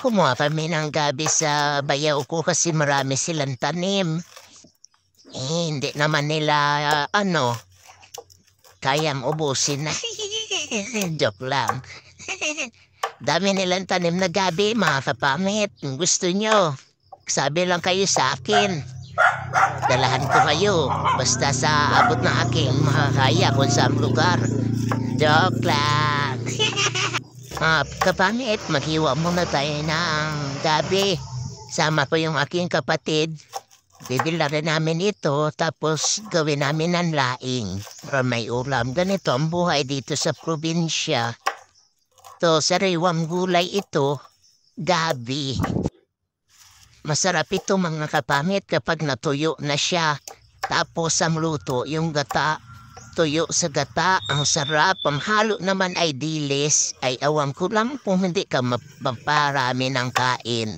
kumuha kami ng gabi sa bayaw ko kasi marami silang tanim. Hindi naman nila, kayang ubusin na. Joke lang. Dami nilang tanim na gabi, mga kapamit. Kung gusto nyo, sabi lang kayo sa akin. Dalahan ko kayo. Basta sa abot ng aking makakaya kung saan lugar. Joke lang. Kapamit, maghiwa muna tayo ng gabi. Sama ko yung aking kapatid. Bibila rin namin ito, tapos gawin namin ng laing para may ulam. Ganito ang buhay dito sa probinsya. To sariwang gulay ito, gabi. Masarap ito mga kapamit kapag natuyo na siya. Tapos ang luto, yung gata, tuyo sa gata, ang sarap. Ang halo naman ay dilis, ay awam ko lang kung hindi ka maparami ng kain.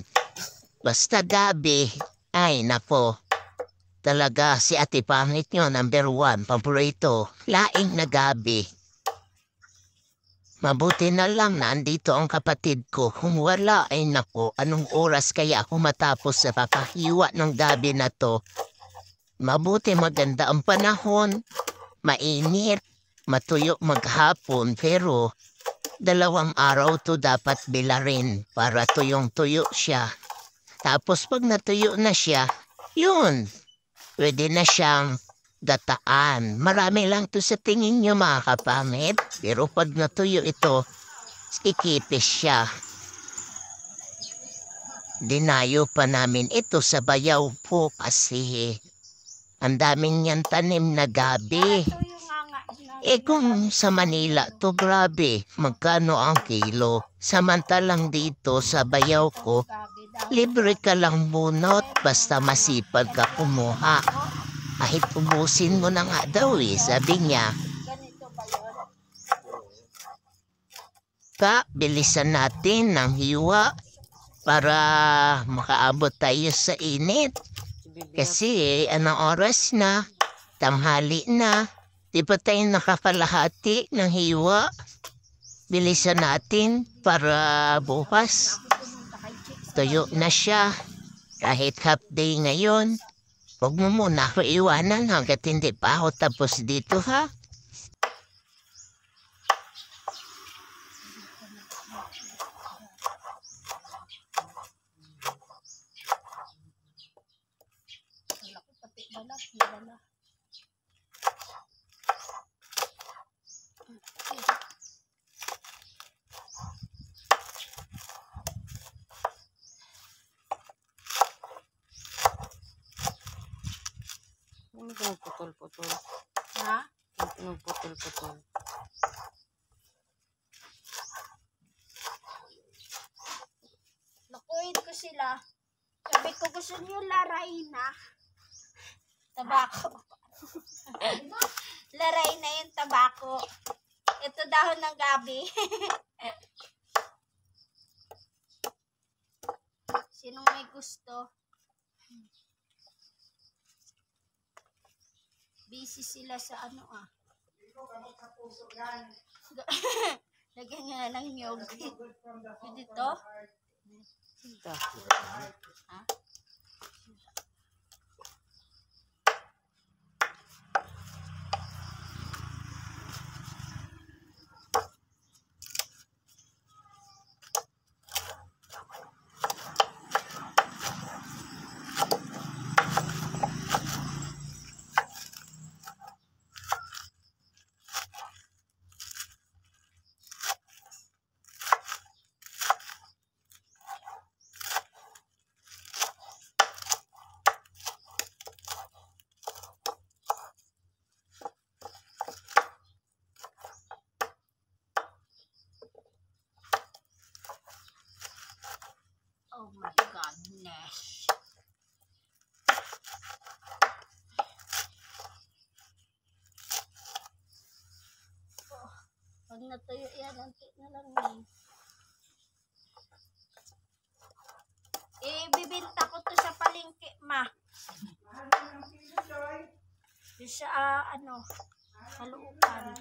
Basta gabi, ay nako. Talaga si Ate Pangit nyo, number 1, paborito, laing na gabi. Mabuti na lang na andito ang kapatid ko. Kung wala ay nako, anong oras kaya ako matapos sa kakahiwa ng gabi na to? Mabuti maganda ang panahon, mainit, matuyo maghapon, pero 2 araw to dapat bilarin para tuyong-tuyo siya. Tapos pag natuyo na siya, yun, pwede na siyang gataan. Marami lang to sa tingin nyo mga kapamit. Pero pag natuyo ito, ikipis siya. Dinayo pa namin ito sa bayaw po kasi ang daming niyang tanim na gabi. Kung sa Manila to grabe, magkano ang kilo? Samantalang dito sa bayaw ko, libre ka lang bunot basta masipag ka kumuha. Kahit ubusin mo na nga daw sabi niya. Bilisan natin ng hiwa para makaabot tayo sa init. Kasi anong oras na, tanghali na, di pa tayo nakakalahati ng hiwa. Bilisan natin para bukas tuyo na siya. Kahit half day ngayon, huwag mo muna ako iwanan hanggat hindi pa ako tapos dito ha. Putol-putol. Ha? Putol-putol. Nakuhin ko sila. Sabi ko gusto niyo laray na. Tabako. Laray na yung tabako. Ito dahon ng gabi. Sinong may gusto? Busy sila sa ano Lagyan nga ng nyog. Dito? Ha? Oh my goodness. Pag natuyo yan, antik na lang yun. Bibinta ko to sa palengke, ma. Sa, Haluukan.